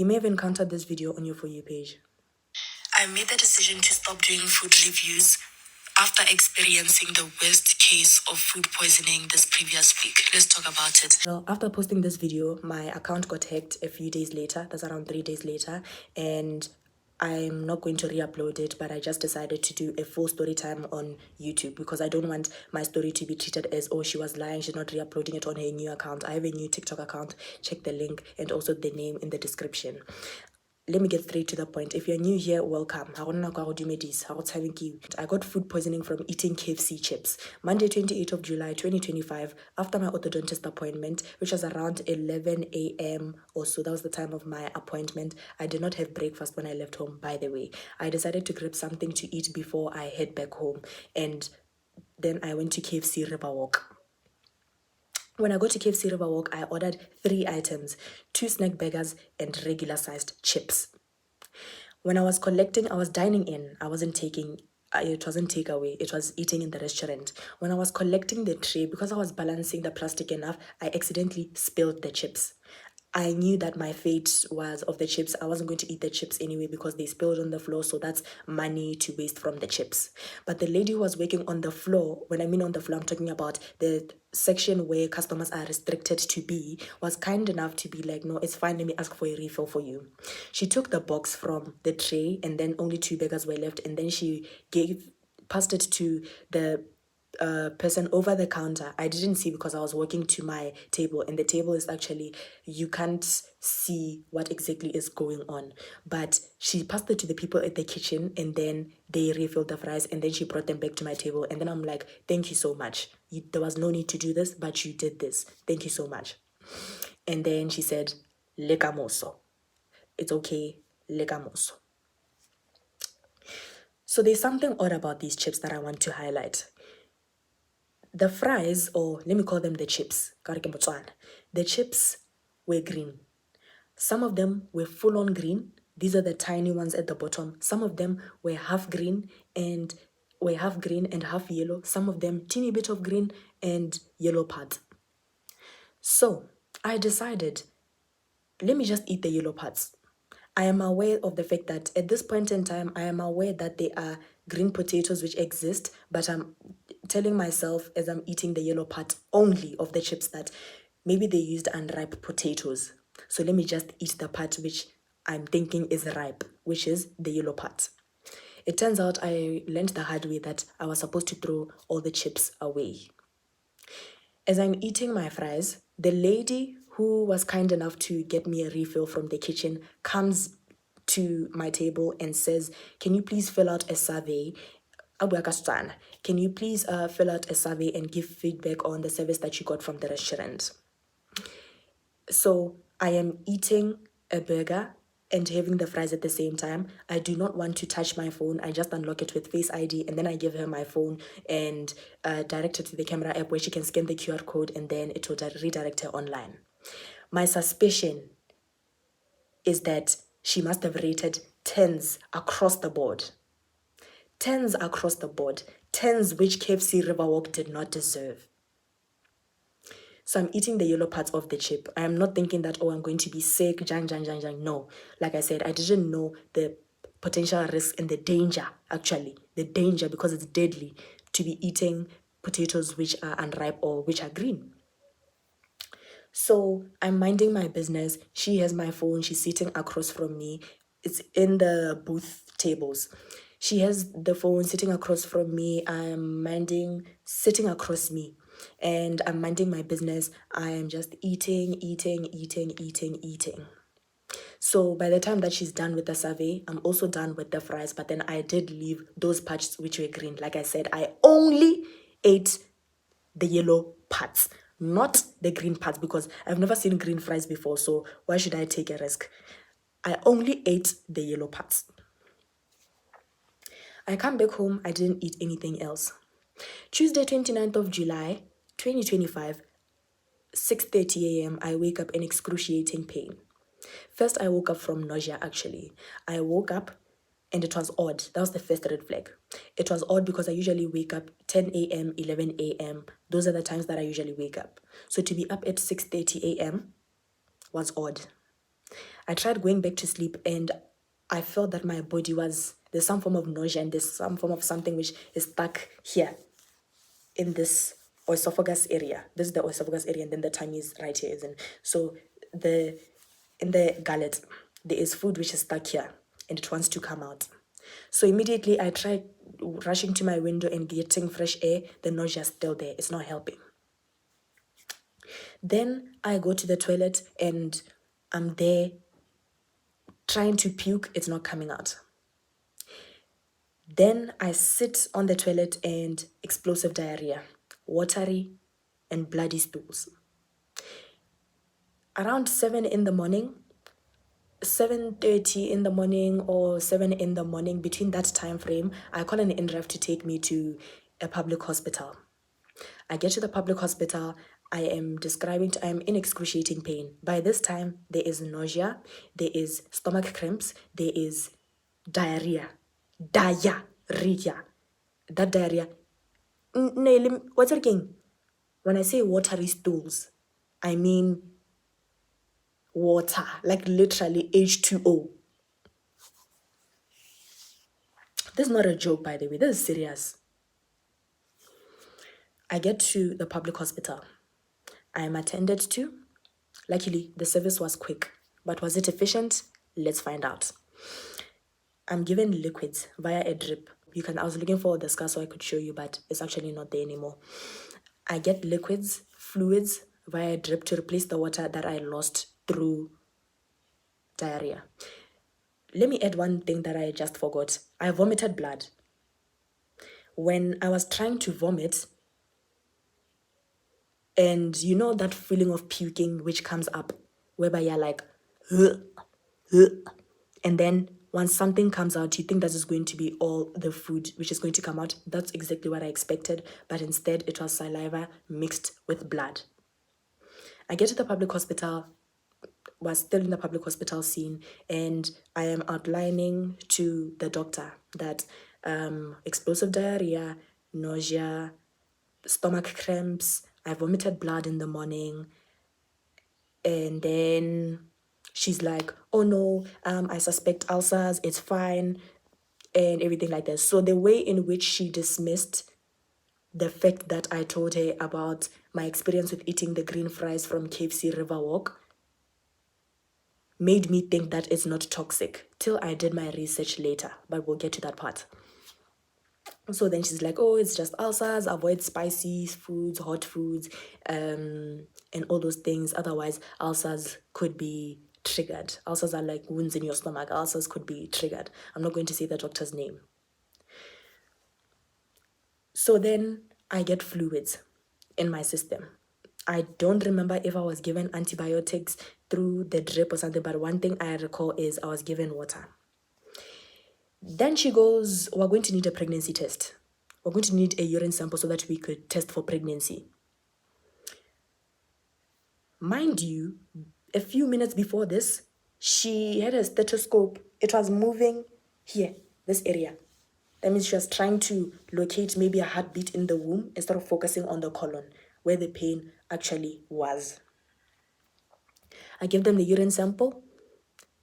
You may have encountered this video on your For You page. I made the decision to stop doing food reviews after experiencing the worst case of food poisoning this previous week. Let's talk about it. Well, after posting this video, my account got hacked a few days later. That's around 3 days later. And I'm not going to re-upload it, but I just decided to do a full story time on YouTube because I don't want my story to be treated as, oh, she was lying, she's not re-uploading it on her new account. I have a new TikTok account. Check the link and also the name in the description. Let me get straight to the point. If you're new here, welcome. I got food poisoning from eating KFC chips. Monday, 28th of July, 2025, after my orthodontist appointment, which was around 11 a.m. or so. That was the time of my appointment. I did not have breakfast when I left home, by the way. I decided to grab something to eat before I head back home. And then I went to KFC Riverwalk. When I got to KFC Riverwalk, I ordered 3 items, 2 snack burgers and regular sized chips. When I was collecting, I was dining in. I wasn't taking, it wasn't takeaway. It was eating in the restaurant. When I was collecting the tray, because I was balancing the plastic enough, I accidentally spilled the chips. I knew that my fate was of the chips. I wasn't going to eat the chips anyway because they spilled on the floor. So that's money to waste from the chips. But the lady who was working on the floor, when I mean on the floor, I'm talking about the section where customers are restricted to be, was kind enough to be like, no, it's fine. Let me ask for a refill for you. She took the box from the tray and then only 2 burgers were left. And then she passed it to the person over the counter. I didn't see because I was walking to my table, and the table is actually, you can't see what exactly is going on, but she passed it to the people at the kitchen and then they refilled the fries and then she brought them back to my table. And then I'm like, thank you so much. There was no need to do this, but you did this. Thank you so much. And then she said, lekamoso. It's okay, lekamoso. So there's something odd about these chips that I want to highlight. The fries, or let me call them the chips, the chips were green. Some of them were full on green. These are the tiny ones at the bottom. Some of them were half green and half yellow. Some of them teeny bit of green and yellow parts. So I decided, let me just eat the yellow parts. I am aware of the fact that at this point in time, I am aware that there are green potatoes which exist, but I'm telling myself as I'm eating the yellow part only of the chips that maybe they used unripe potatoes. So let me just eat the part which I'm thinking is ripe, which is the yellow part. It turns out I learned the hard way that I was supposed to throw all the chips away. As I'm eating my fries, the lady who was kind enough to get me a refill from the kitchen comes to my table and says, can you please fill out a survey? Can you please fill out a survey and give feedback on the service that you got from the restaurant? So I am eating a burger and having the fries at the same time. I do not want to touch my phone. I just unlock it with Face ID and then I give her my phone and direct it to the camera app where she can scan the QR code and then it will redirect her online. My suspicion is that she must have rated 10s across the board. 10s across the board. 10s which KFC Riverwalk did not deserve. So I'm eating the yellow parts of the chip. I am not thinking that, oh, I'm going to be sick, jang. No. Like I said, I didn't know the potential risk and the danger, actually. The danger, because it's deadly, to be eating potatoes which are unripe or which are green. So I'm minding my business. She has my phone. She's sitting across from me. It's in the booth tables. She has the phone sitting across from me. Sitting across me. And I'm minding my business. I am just eating. So by the time that she's done with the survey, I'm also done with the fries. But then I did leave those parts which were green. Like I said, I only ate the yellow parts, not the green parts, because I've never seen green fries before. So why should I take a risk? I only ate the yellow parts. I come back home. I didn't eat anything else. Tuesday, 29th of July, 2025, 6:30 a.m., I wake up in excruciating pain. First, I woke up from nausea, actually. I woke up and it was odd. That was the first red flag. It was odd because I usually wake up 10 a.m., 11 a.m. Those are the times that I usually wake up. So to be up at 6:30 a.m. was odd. I tried going back to sleep and I felt that my body there's some form of nausea and there's some form of something which is stuck here in this esophagus area. This is the esophagus area, and then the tongue is right here, isn't it? So in the gullet, there is food which is stuck here and it wants to come out. So immediately I tried rushing to my window and getting fresh air. The nausea is still there. It's not helping. Then I go to the toilet and I'm there trying to puke. It's not coming out. Then I sit on the toilet and explosive diarrhea, watery and bloody stools. Around 7 in the morning, 7:30 in the morning or 7 in the morning, between that time frame, I call an in-ref to take me to a public hospital. I get to the public hospital. I am in excruciating pain. By this time, there is nausea, there is stomach cramps, there is diarrhea. Diarrhea. That diarrhea. What's it again? When I say watery stools, I mean water, like literally H2O. This is not a joke, by the way. This is serious. I get to the public hospital. I am attended to. Luckily, the service was quick. But was it efficient? Let's find out. I'm given liquids via a drip. I was looking for the scar so I could show you, but it's actually not there anymore. I get fluids via a drip to replace the water that I lost through diarrhea. Let me add one thing that I just forgot. I vomited blood. When I was trying to vomit, and you know that feeling of puking which comes up, whereby you're like, and then once something comes out, you think that is going to be all the food which is going to come out. That's exactly what I expected, but instead it was saliva mixed with blood. I get to the public hospital, was still in the public hospital scene, and I am outlining to the doctor that explosive diarrhea, nausea, stomach cramps, I vomited blood in the morning, and then she's like, oh no, I suspect ulcers, it's fine, and everything like that. So the way in which she dismissed the fact that I told her about my experience with eating the green fries from KFC Riverwalk made me think that it's not toxic, till I did my research later, but we'll get to that part. So then she's like, oh, it's just ulcers, avoid spicy foods, hot foods, and all those things. Otherwise, ulcers could be triggered. Ulcers are like wounds in your stomach. Ulcers could be triggered. I'm not going to say the doctor's name. So then I get fluids in my system. I don't remember if I was given antibiotics through the drip or something, but one thing I recall is I was given water. Then she goes, we're going to need a pregnancy test. We're going to need a urine sample so that we could test for pregnancy. Mind you, a few minutes before this, she had a stethoscope. It was moving here, this area. That means she was trying to locate maybe a heartbeat in the womb instead of focusing on the colon, where the pain actually was. I give them the urine sample,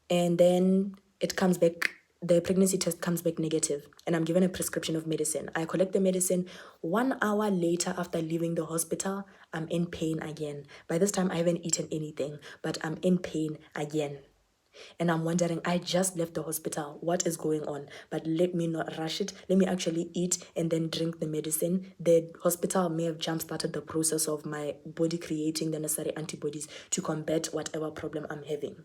and then it comes back, the pregnancy test comes back negative, and I'm given a prescription of medicine. I collect the medicine. 1 hour later, after leaving the hospital, I'm in pain again. By this time, I haven't eaten anything, but I'm in pain again. And I'm wondering, I just left the hospital. What is going on? But let me not rush it. Let me actually eat and then drink the medicine. The hospital may have jump-started the process of my body creating the necessary antibodies to combat whatever problem I'm having.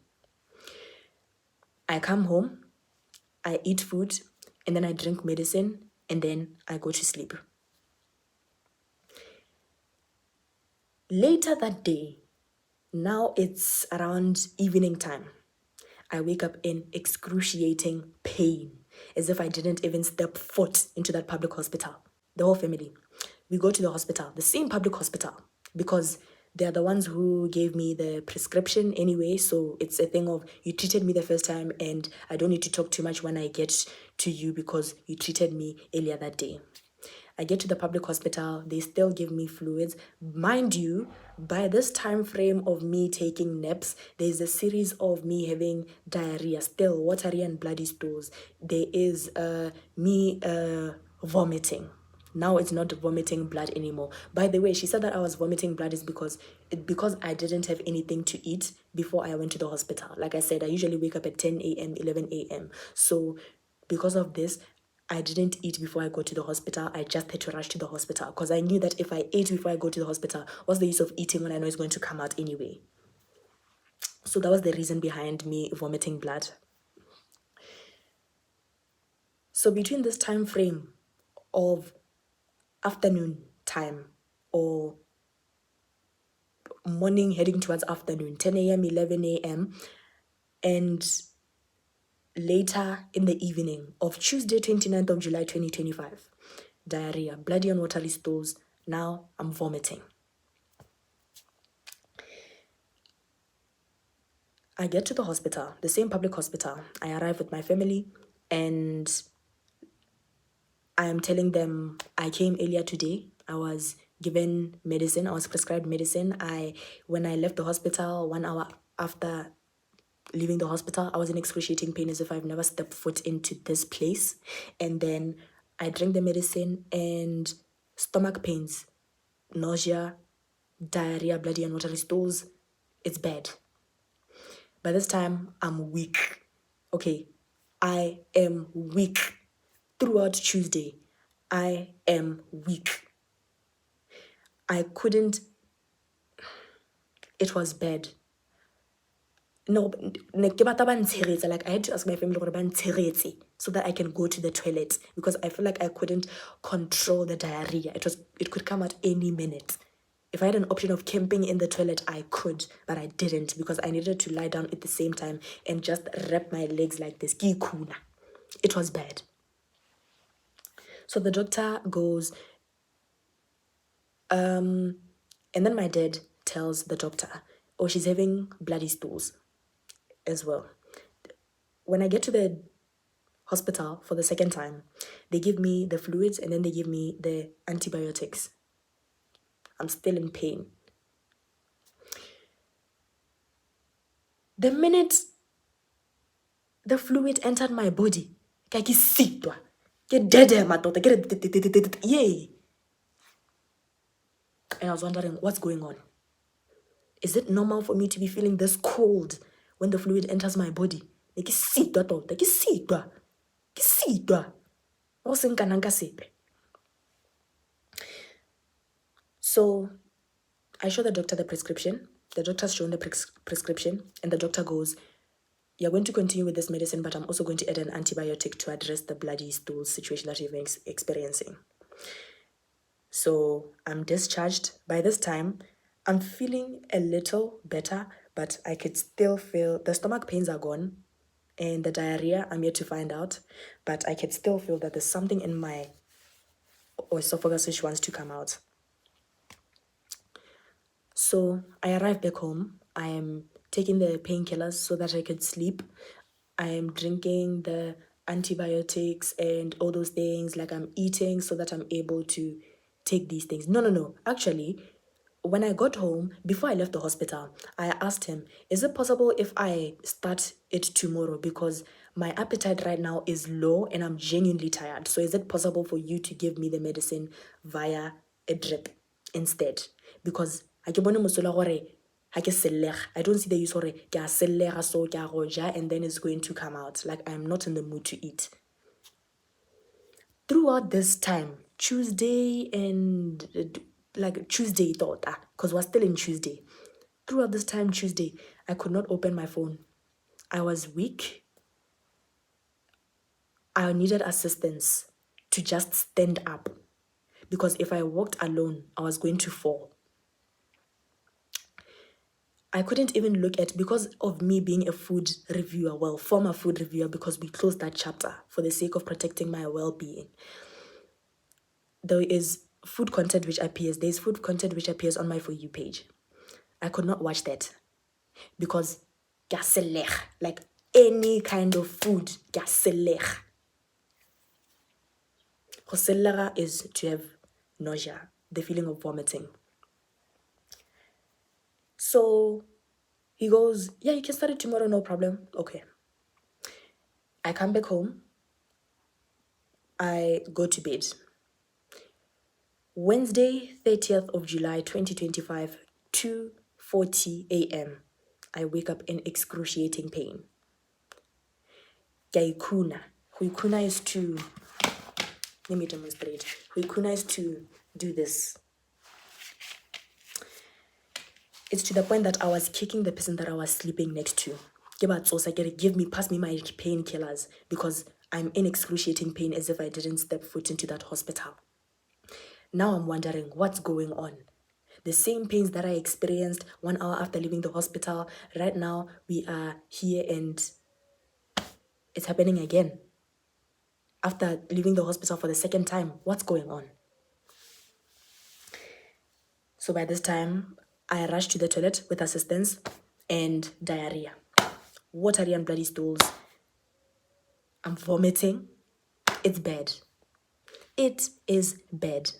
I come home, I eat food, and then I drink medicine, and then I go to sleep. Later that day, now it's around evening time, I wake up in excruciating pain, as if I didn't even step foot into that public hospital. The whole family, we go to the hospital, the same public hospital, because they're the ones who gave me the prescription anyway. So it's a thing of, you treated me the first time and I don't need to talk too much when I get to you because you treated me earlier that day. I get to the public hospital, they still give me fluids. Mind you, by this time frame of me taking naps, there's a series of me having diarrhea, still watery and bloody stools. There is me vomiting. Now it's not vomiting blood anymore. By the way, she said that I was vomiting blood is because I didn't have anything to eat before I went to the hospital. Like I said, I usually wake up at 10 a.m., 11 a.m. So because of this, I didn't eat before I go to the hospital. I just had to rush to the hospital because I knew that if I ate before I go to the hospital, what's the use of eating when I know it's going to come out anyway? So that was the reason behind me vomiting blood. So between this time frame of afternoon time or morning heading towards afternoon, 10 a.m., 11 a.m., and later in the evening of Tuesday, 29th of July, 2025, diarrhea, bloody and watery stools. Now I'm vomiting. I get to the hospital, the same public hospital. I arrive with my family and I am telling them I came earlier today. I was given medicine. I was prescribed medicine. When I left the hospital, 1 hour after leaving the hospital, I was in excruciating pain as if I've never stepped foot into this place. And then I drank the medicine and stomach pains, nausea, diarrhea, bloody and watery stools. It's bad. By this time, I'm weak. Okay, I am weak. Throughout Tuesday, I am weak. I couldn't, it was bad. No, like I had to ask my family so that I can go to the toilet because I feel like I couldn't control the diarrhea. It could come at any minute. If I had an option of camping in the toilet, I could, but I didn't because I needed to lie down at the same time and just wrap my legs like this. It was bad. So the doctor goes, and then my dad tells the doctor, oh, she's having bloody stools as well. When I get to the hospital for the second time, they give me the fluids and then they give me the antibiotics. I'm still in pain. The minute the fluid entered my body, yay. And I was wondering, what's going on? Is it normal for me to be feeling this cold when the fluid enters my body? So I show the doctor the prescription. The doctor's shown the prescription, and the doctor goes, you're going to continue with this medicine, but I'm also going to add an antibiotic to address the bloody stool situation that you've been experiencing. So I'm discharged. By this time, I'm feeling a little better, but I could still feel the stomach pains are gone and the diarrhea, I'm yet to find out, but I could still feel that there's something in my esophagus which wants to come out. So I arrived back home. I am taking the painkillers so that I could sleep. I am drinking the antibiotics and all those things, like I'm eating so that I'm able to take these things. No. Actually, when I got home, before I left the hospital, I asked him, is it possible if I start it tomorrow? Because my appetite right now is low and I'm genuinely tired. So is it possible for you to give me the medicine via a drip instead? Because I don't see the use so and then it's going to come out. Like I'm not in the mood to eat. Throughout this time, Tuesday thought, because we're still in Tuesday. Throughout this time, Tuesday, I could not open my phone. I was weak. I needed assistance to just stand up because if I walked alone, I was going to fall. I couldn't even look at, because of me being a food reviewer, former food reviewer, because we closed that chapter for the sake of protecting my well-being. There is food content which appears. There's food content which appears on my For You page. I could not watch that because like any kind of food, Hosellara is to have nausea, the feeling of vomiting. So he goes, yeah, you can start it tomorrow, no problem. Okay. I come back home. I go to bed. Wednesday, 30th of July, 2025, 2:40 a.m. I wake up in excruciating pain. Gaikuna. Huikuna is to, let me demonstrate. Huikuna is to do this. It's to the point that I was kicking the person that I was sleeping next to. Pass me my painkillers because I'm in excruciating pain as if I didn't step foot into that hospital. Now I'm wondering what's going on. The same pains that I experienced 1 hour after leaving the hospital, right now we are here and it's happening again. After leaving the hospital for the second time, what's going on? So by this time, I rushed to the toilet with assistance and diarrhea. Watery and bloody stools. I'm vomiting. It's bad. It is bad.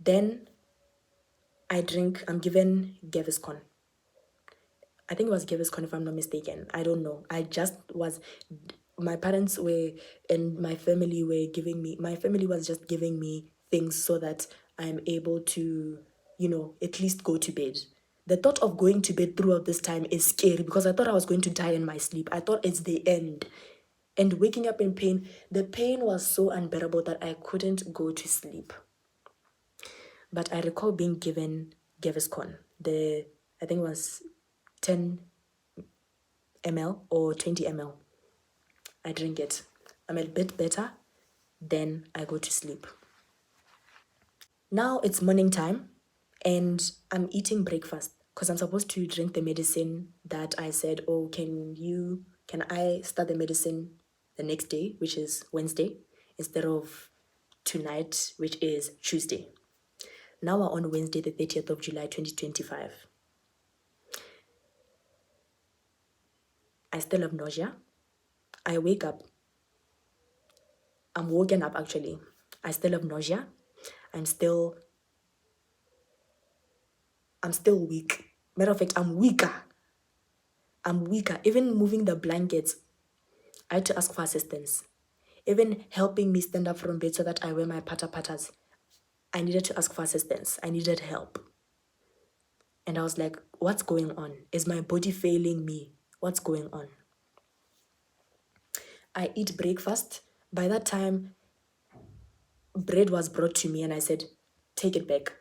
Then I'm given Gaviscon. I think it was Gaviscon if I'm not mistaken. I don't know. My parents were, and my family was just giving me things so that I'm able to, at least go to bed. The thought of going to bed throughout this time is scary because I thought I was going to die in my sleep. I thought it's the end. And waking up in pain, the pain was so unbearable that I couldn't go to sleep. But I recall being given Gaviscon. I think it was 10 ml or 20 ml. I drink it. I'm a bit better. Then I go to sleep. Now it's morning time and I'm eating breakfast because I'm supposed to drink the medicine that I said, oh, can I start the medicine the next day, which is Wednesday, instead of tonight, which is Tuesday. Now we're on Wednesday, the 30th of July, 2025. I still have nausea. I wake up. I'm woken up actually. I still have nausea. I'm still weak. Matter of fact, I'm weaker. Even moving the blankets, I had to ask for assistance. Even helping me stand up from bed so that I wear my pata-patas, I needed to ask for assistance. I needed help. And I was like, what's going on? Is my body failing me? What's going on? I eat breakfast. By that time, bread was brought to me and I said, take it back.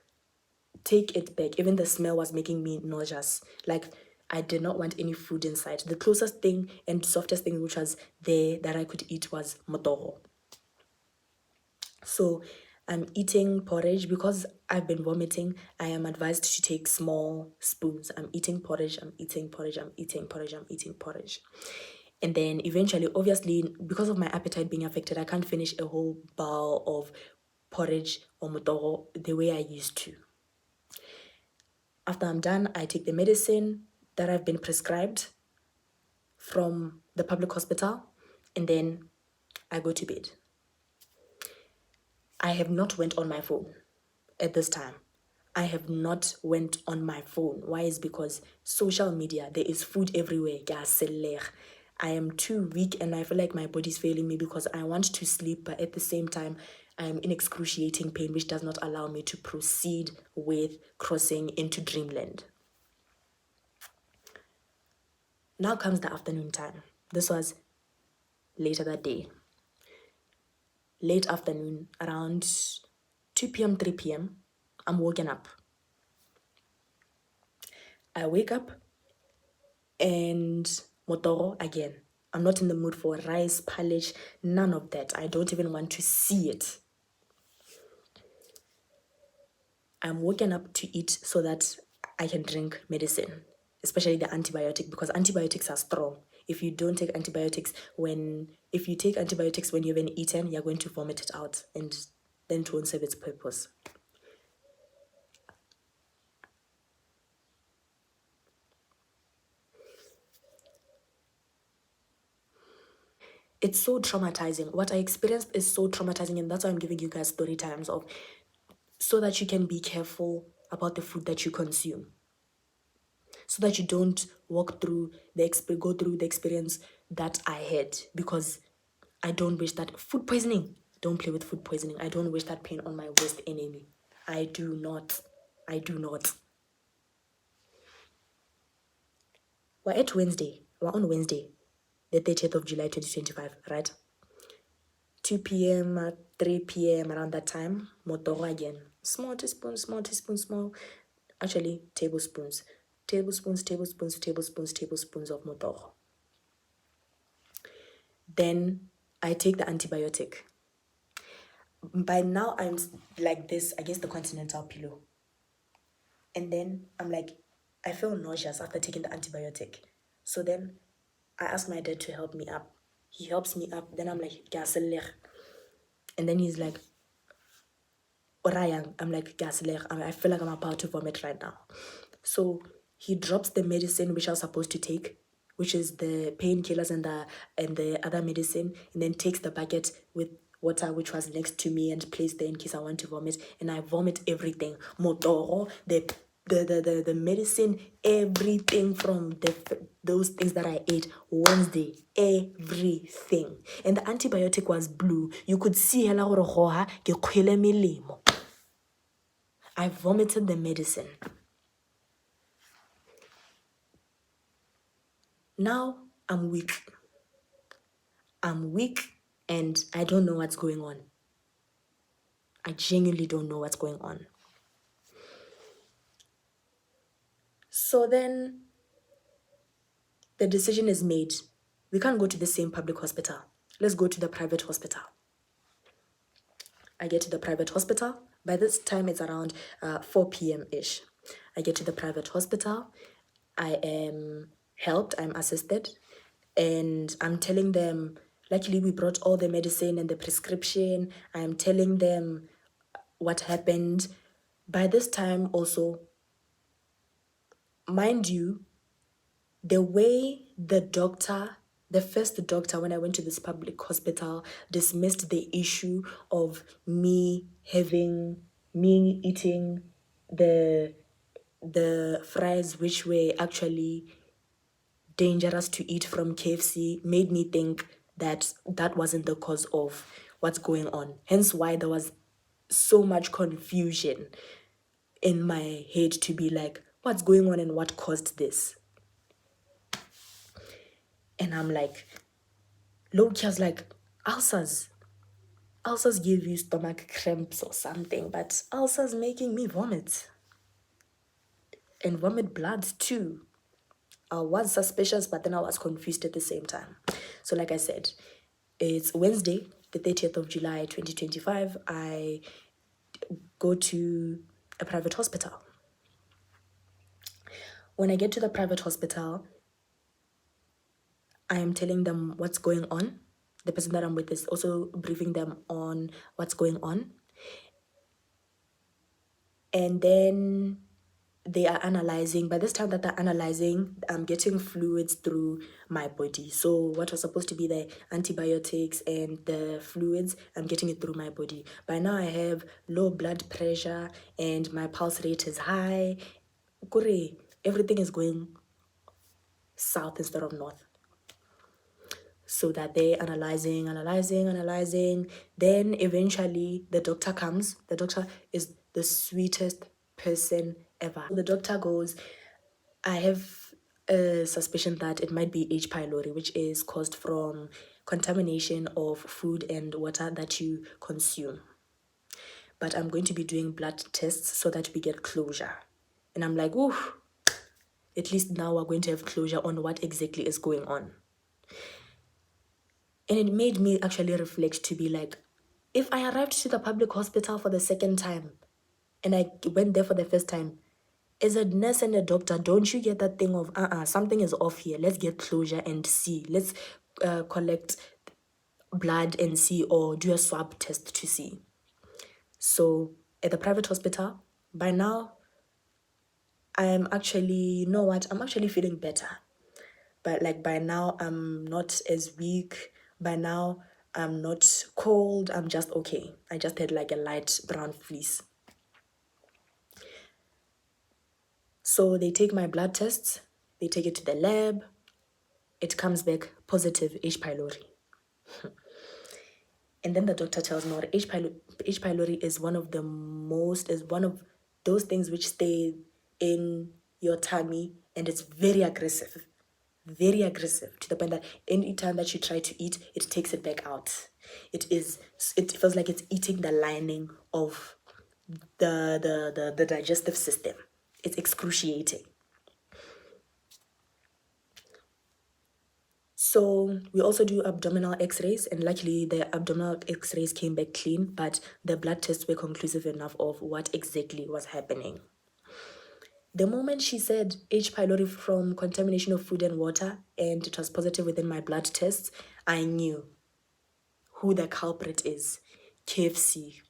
Take it back. Even the smell was making me nauseous. Like, I did not want any food inside. The closest thing and softest thing which was there that I could eat was motoho. So I'm eating porridge because I've been vomiting. I am advised to take small spoons. I'm eating porridge. And then eventually, obviously, because of my appetite being affected, I can't finish a whole bowl of porridge or motoho the way I used to. After I'm done, I take the medicine that I've been prescribed from the public hospital, and then I go to bed. I have not went on my phone at this time. I have not went on my phone. Why? Is because social media, there is food everywhere. I am too weak and I feel like my body's failing me because I want to sleep, but at the same time, I'm in excruciating pain, which does not allow me to proceed with crossing into dreamland. Now comes the afternoon time. This was later that day. Late afternoon, around 2 p.m., 3 p.m., I'm woken up. I wake up and motoro again. I'm not in the mood for rice, porridge, none of that. I don't even want to see it. I'm woken up to eat so that I can drink medicine, especially the antibiotic, because antibiotics are strong. If you take antibiotics when you haven't eaten, you're going to vomit it out and then it won't serve its purpose. It's so traumatizing. What I experienced is so traumatizing, and that's why I'm giving you guys story times of so that you can be careful about the food that you consume, so that you don't go through the experience that I had, because I don't wish that food poisoning. Don't play with food poisoning. I don't wish that pain on my worst enemy. I do not. I do not. We're on Wednesday, the 30th of July 2025, right? 2 p.m., 3 p.m., around that time, motoro again. Small teaspoon, small teaspoon, small. Actually, tablespoons. Tablespoons, tablespoons, tablespoons, tablespoons of motoro. Then I take the antibiotic. By now, I'm like this against the continental pillow. And then I'm like, I feel nauseous after taking the antibiotic. So then I ask my dad to help me up. He helps me up. Then I'm like, "Gaseller." And then he's like, "Orayang." I'm like, "Gaseller." I feel like I'm about to vomit right now. So he drops the medicine which I was supposed to take, which is the painkillers and the other medicine, and then takes the bucket with water which was next to me and placed there in case I want to vomit, and I vomit everything. Motoro, the medicine, everything from those things that I ate Wednesday, everything. And the antibiotic was blue. You could see hela gore goha ke kgwele melemo. I vomited the medicine. Now I'm weak. I'm weak and I don't know what's going on. I genuinely don't know what's going on. So then the decision is made. We can't go to the same public hospital. Let's go to the private hospital. I get to the private hospital. By this time, it's around 4 p.m.-ish. I get to the private hospital. I am helped. I'm assisted. And I'm telling them, luckily we brought all the medicine and the prescription. I'm telling them what happened. By this time also, mind you, the way the first doctor, when I went to this public hospital, dismissed the issue of me eating the fries which were actually dangerous to eat from KFC, made me think that that wasn't the cause of what's going on. Hence why there was so much confusion in my head to be like, what's going on and what caused this? And I'm like, low-key, I was like, ulcers. Ulcers give you stomach cramps or something, but ulcers making me vomit. And vomit blood too. I was suspicious, but then I was confused at the same time. So like I said, it's Wednesday, the 30th of July, 2025. I go to a private hospital. When I get to the private hospital, I am telling them what's going on. The person that I'm with is also briefing them on what's going on. And then they are analyzing. By this time that they're analyzing, I'm getting fluids through my body. So what was supposed to be the antibiotics and the fluids, I'm getting it through my body. By now I have low blood pressure and my pulse rate is high. Kore, everything is going south instead of north. So that they're analyzing. Then eventually the doctor comes. The doctor is the sweetest person ever. The doctor goes, I have a suspicion that it might be H. pylori, which is caused from contamination of food and water that you consume. But I'm going to be doing blood tests so that we get closure. And I'm like, ooh, at least now we're going to have closure on what exactly is going on. And it made me actually reflect to be like, if I arrived to the public hospital for the second time and I went there for the first time, as a nurse and a doctor, don't you get that thing of, something is off here. Let's get closure and see. Let's collect blood and see, or do a swab test to see. So at the private hospital, by now, I'm actually, you know what, I'm actually feeling better. But like by now, I'm not as weak By now, I'm not cold, I'm just okay. I just had like a light brown fleece. So they take my blood tests, they take it to the lab, it comes back positive H. pylori. And then the doctor tells me what H. pylori is one of those things which stay in your tummy, and it's very aggressive to the point that any time that you try to eat, it takes it back out. It feels like it's eating the lining of the digestive system. It's excruciating. So we also do abdominal x-rays, and luckily the abdominal x-rays came back clean, but the blood tests were conclusive enough of what exactly was happening. The moment she said H. pylori from contamination of food and water, and it was positive within my blood tests, I knew who the culprit is. KFC.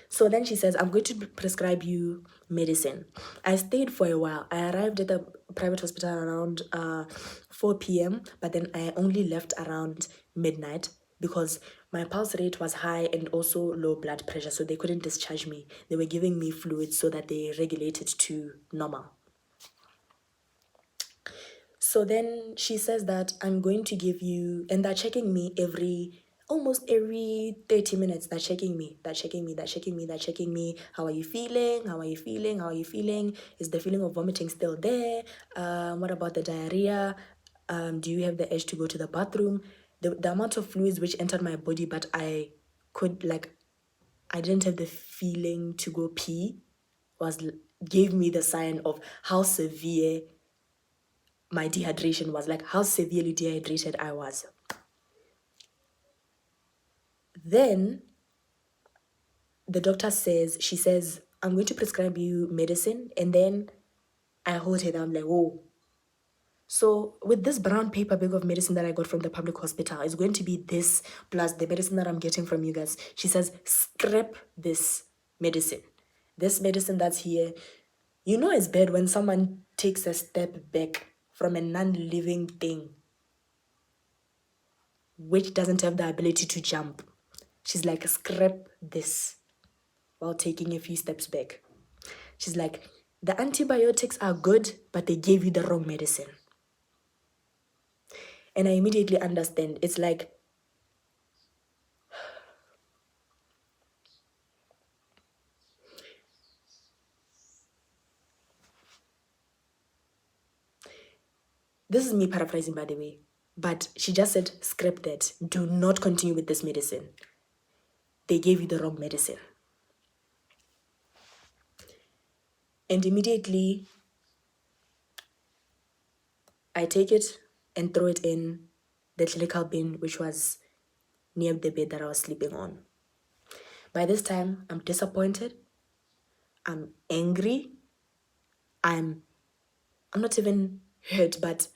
So then she says, I'm going to prescribe you medicine. I stayed for a while. I arrived at the private hospital around 4 p.m., but then I only left around midnight because my pulse rate was high and also low blood pressure, so they couldn't discharge me. They were giving me fluids so that they regulated to normal. So then she says that I'm going to give you, and they're checking me almost every 30 minutes. They're checking me, they're checking me, they're checking me, they're checking me. How are you feeling? How are you feeling? How are you feeling? Is the feeling of vomiting still there? What about the diarrhea? Do you have the urge to go to the bathroom? The amount of fluids which entered my body, but I didn't have the feeling to go pee, gave me the sign of how severe my dehydration was, like how severely dehydrated I was. Then the doctor she says, I'm going to prescribe you medicine. And then I hold her down, I'm like, whoa. So with this brown paper bag of medicine that I got from the public hospital, it's going to be this plus the medicine that I'm getting from you guys. She says, scrap this medicine. This medicine that's here, it's bad when someone takes a step back from a non-living thing which doesn't have the ability to jump. She's like, scrap this, while taking a few steps back. She's like, the antibiotics are good, but they gave you the wrong medicine. And I immediately understand. It's like, this is me paraphrasing, by the way, but she just said, scrap that. Do not continue with this medicine. They gave you the wrong medicine. And immediately, I take it and throw it in the clinical bin, which was near the bed that I was sleeping on. By this time, I'm disappointed. I'm angry. I'm not even hurt, but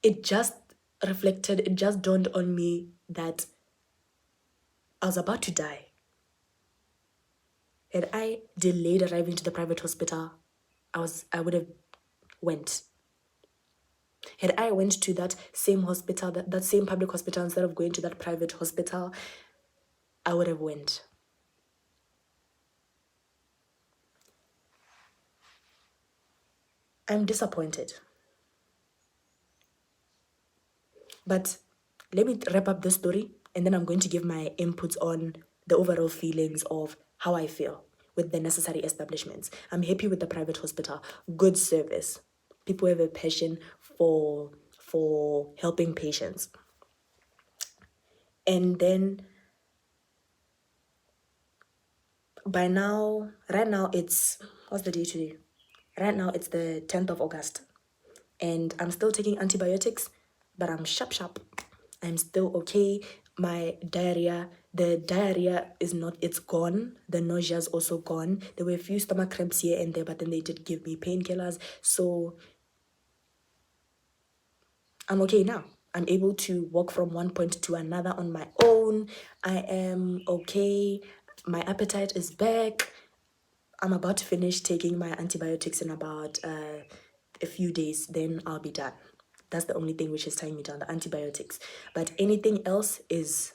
it just dawned on me that I was about to die. Had I delayed arriving to the private hospital, I would have went. Had I went to that same hospital, that same public hospital, instead of going to that private hospital, I would have went. I'm disappointed. But let me wrap up this story, and then I'm going to give my inputs on the overall feelings of how I feel with the necessary establishments. I'm happy with the private hospital. Good service. People have a passion for helping patients. And then right now it's, what's the day today? Right now it's the 10th of August. And I'm still taking antibiotics, but I'm sharp. I'm still okay. The diarrhea is not, it's gone. The nausea is also gone. There were a few stomach cramps here and there, but then they did give me painkillers. So I'm okay now. I'm able to walk from one point to another on my own. I am okay. My appetite is back. I'm about to finish taking my antibiotics in about a few days, then I'll be done. That's the only thing which is tying me down, the antibiotics. But anything else is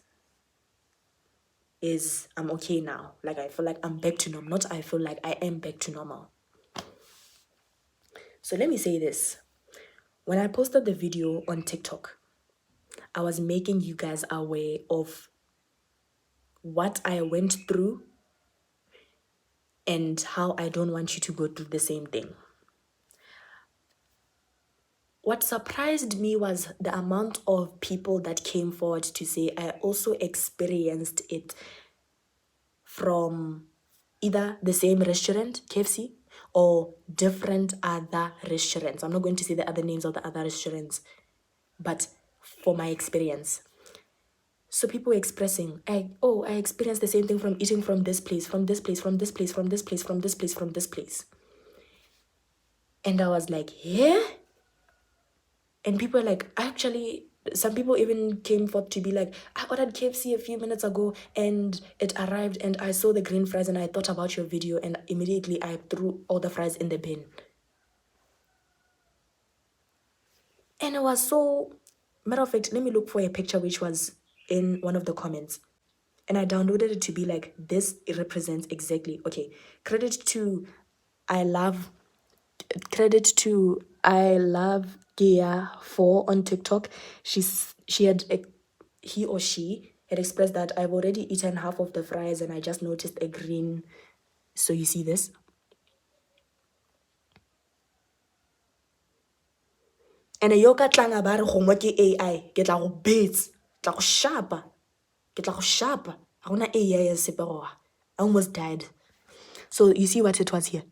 I'm okay now. Like, I feel like I'm back to normal. Not I feel like, I am back to normal. So let me say this. When I posted the video on TikTok, I was making you guys aware of what I went through and how I don't want you to go through the same thing. What surprised me was the amount of people that came forward to say, I also experienced it from either the same restaurant, KFC, or different other restaurants. I'm not going to say the other names of the other restaurants, but for my experience. So people were expressing, I experienced the same thing from eating from this place, from this place, from this place, from this place, from this place, from this place. And I was like, yeah? And people were like, actually, some people even came forth to be like, I ordered KFC a few minutes ago and it arrived and I saw the green fries and I thought about your video and immediately I threw all the fries in the bin. And it was so, matter of fact, let me look for a picture which was in one of the comments. And I downloaded it to be like, this represents exactly, okay, credit to I love Gia 4 on TikTok. He or she had expressed that I've already eaten half of the fries and I just noticed a green. So you see this? And a yoga tlang a ba re gongwe ke AI, ke tla go bits, tla go shapa, ke tla go shapa. I wanna AI ya seperoa. I almost died. So you see what it was here?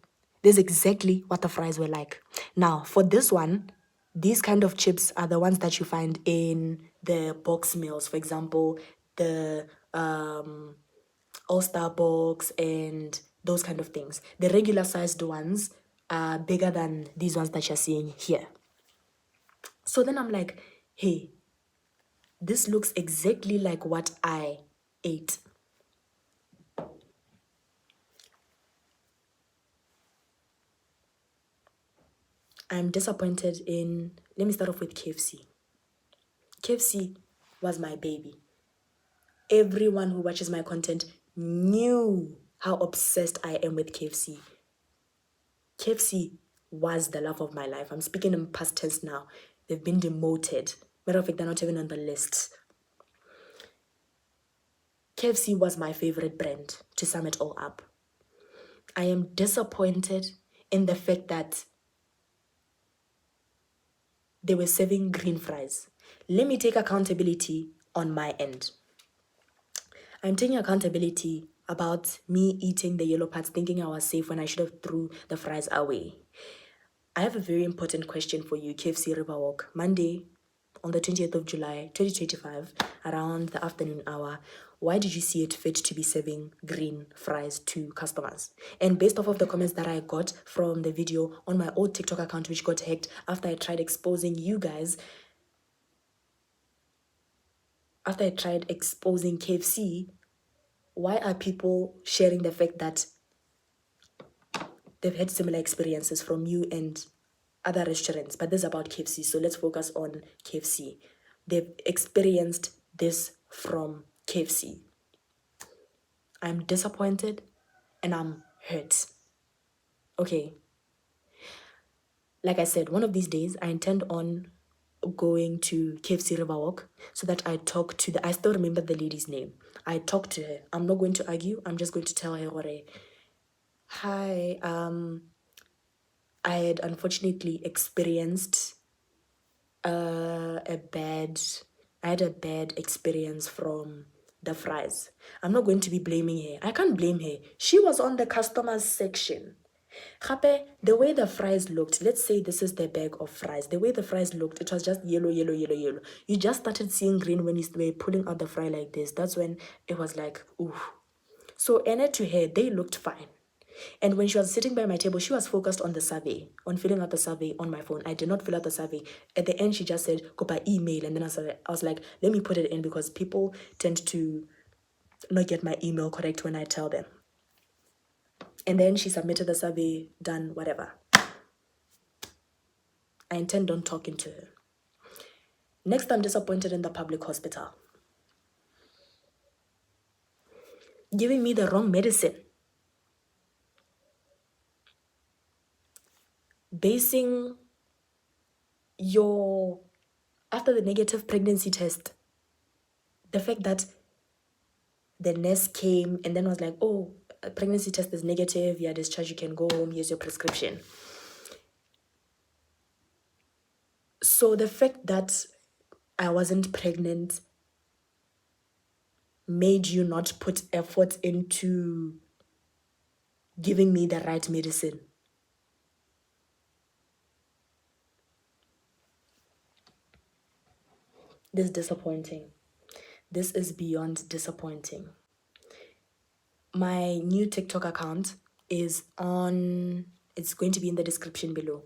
This is exactly what the fries were like. Now, for this one, these kind of chips are the ones that you find in the box meals. For example, the All-Star box and those kind of things. The regular sized ones are bigger than these ones that you're seeing here. So then I'm like, hey, this looks exactly like what I ate. I'm disappointed in, let me start off with KFC. KFC was my baby. Everyone who watches my content knew how obsessed I am with KFC. KFC was the love of my life. I'm speaking in past tense now. They've been demoted. Matter of fact, they're not even on the list. KFC was my favorite brand, to sum it all up. I am disappointed in the fact that they were serving green fries. Let me take accountability on my end. I'm taking accountability about me eating the yellow parts, thinking I was safe when I should have threw the fries away. I have a very important question for you, KFC Riverwalk. Monday, on the 20th of July, 2025, around the afternoon hour, why did you see it fit to be serving green fries to customers? And based off of the comments that I got from the video on my old TikTok account, which got hacked after I tried exposing you guys, after I tried exposing KFC, why are people sharing the fact that they've had similar experiences from you and other restaurants? But this is about KFC, so let's focus on KFC. They've experienced this from KFC. I'm disappointed and I'm hurt. Okay. Like I said, one of these days, I intend on going to KFC Riverwalk so that I talk to I still remember the lady's name. I talk to her. I'm not going to argue. I'm just going to tell her, hi, I had unfortunately experienced I had a bad experience from the fries. I'm not going to be blaming her. I can't blame her. She was on the customers section. Gape, the way the fries looked, let's say this is the bag of fries. The way the fries looked, it was just yellow, yellow, yellow, yellow. You just started seeing green when you were pulling out the fry like this. That's when it was like, ooh. So, to her, they looked fine. And when she was sitting by my table, she was focused on the survey, on filling out the survey on my phone. I did not fill out the survey. At the end, she just said, go by email. And then I was like, let me put it in because people tend to not get my email correct when I tell them. And then she submitted the survey, done, whatever. I intend on talking to her. Next, I'm disappointed in the public hospital. Giving me the wrong medicine. Basing after the negative pregnancy test, the fact that the nurse came and then was like, oh, a pregnancy test is negative, you're discharged, you can go home, here's your prescription. So the fact that I wasn't pregnant made you not put effort into giving me the right medicine. This is disappointing. This is beyond disappointing. My new TikTok account it's going to be in the description below.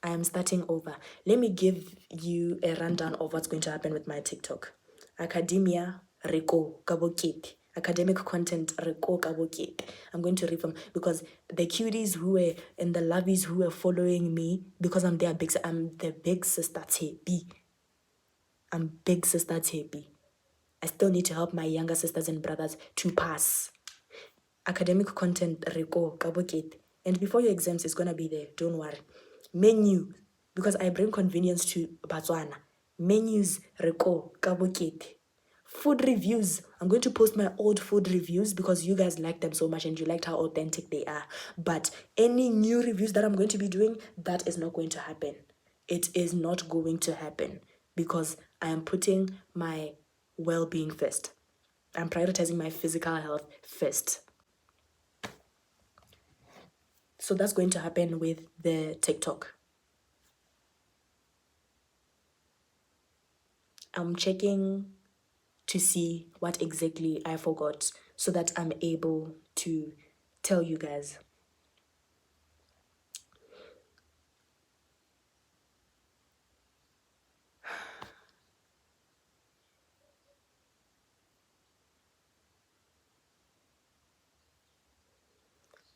I am starting over. Let me give you a rundown of what's going to happen with my TikTok. Academia, Reko, Kabokit. Academic content, Reko, Kabokit. I'm going to read them because the cuties who were and the lovies who were following me, because I'm the big sister Tepi. I'm big sister Tepi. I still need to help my younger sisters and brothers to pass. Academic content, Reko, Kabokit. And before your exams, it's going to be there. Don't worry. Menu, because I bring convenience to Botswana. Menus, Reko, Kabokit. Food reviews. I'm going to post my old food reviews because you guys like them so much and you liked how authentic they are. But any new reviews that I'm going to be doing, that is not going to happen. It is not going to happen because I am putting my well-being first. I'm prioritizing my physical health first. So that's going to happen with the TikTok. I'm checking to see what exactly I forgot so that I'm able to tell you guys.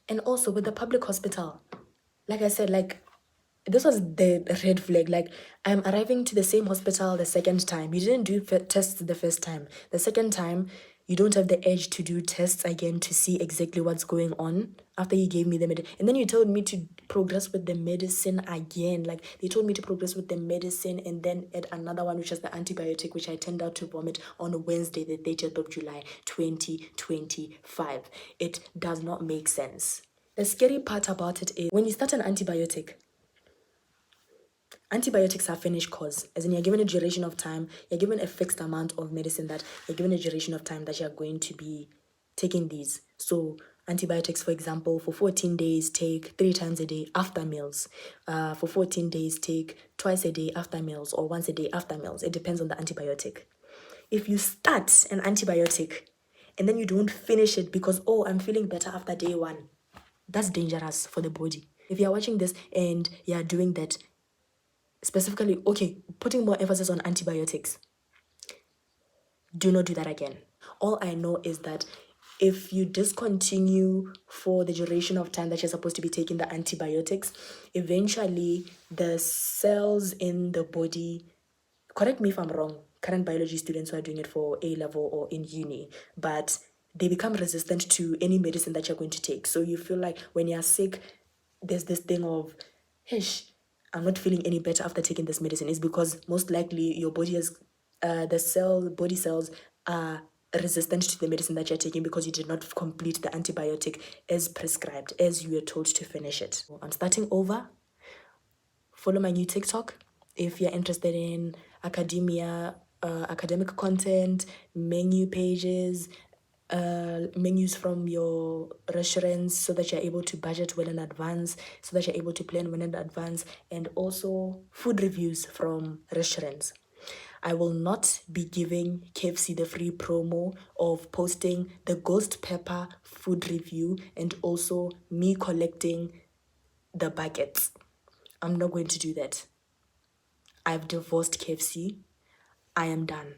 And also with the public hospital, like I said, this was the red flag. I'm arriving to the same hospital the second time. You didn't do tests the first time. The second time, you don't have the edge to do tests again to see exactly what's going on after you gave me the medicine. And then you told me to progress with the medicine again. They told me to progress with the medicine and then add another one, which is the antibiotic, which I turned out to vomit on Wednesday, the 30th of July, 2025. It does not make sense. The scary part about it is when you start an antibiotic, antibiotics are finished course, as in you're given a duration of time, you're given a fixed amount of medicine that you're given a duration of time that you're going to be taking these. So antibiotics, for example, for 14 days, take 3 times a day after meals. For 14 days, take twice a day after meals or once a day after meals. It depends on the antibiotic. If you start an antibiotic and then you don't finish it because, oh, I'm feeling better after day 1, that's dangerous for the body. If you're watching this and you're doing that, specifically, okay, putting more emphasis on antibiotics, do not do that again. All I know is that if you discontinue for the duration of time that you're supposed to be taking the antibiotics, eventually the cells in the body, correct me if I'm wrong, current biology students who are doing it for A level or in uni, but they become resistant to any medicine that you're going to take. So you feel like when you're sick, there's this thing of, I'm not feeling any better after taking this medicine. It's because most likely your body has, body cells are resistant to the medicine that you're taking because you did not complete the antibiotic as prescribed, as you were told to finish it. I'm starting over. Follow my new TikTok if you're interested in academic content, menu pages, menus from your restaurants so that you're able to budget well in advance, so that you're able to plan well in advance, and also food reviews from restaurants. I will not be giving KFC the free promo of posting the ghost pepper food review and also me collecting the buckets. I'm not going to do that. I've divorced KFC. I am done.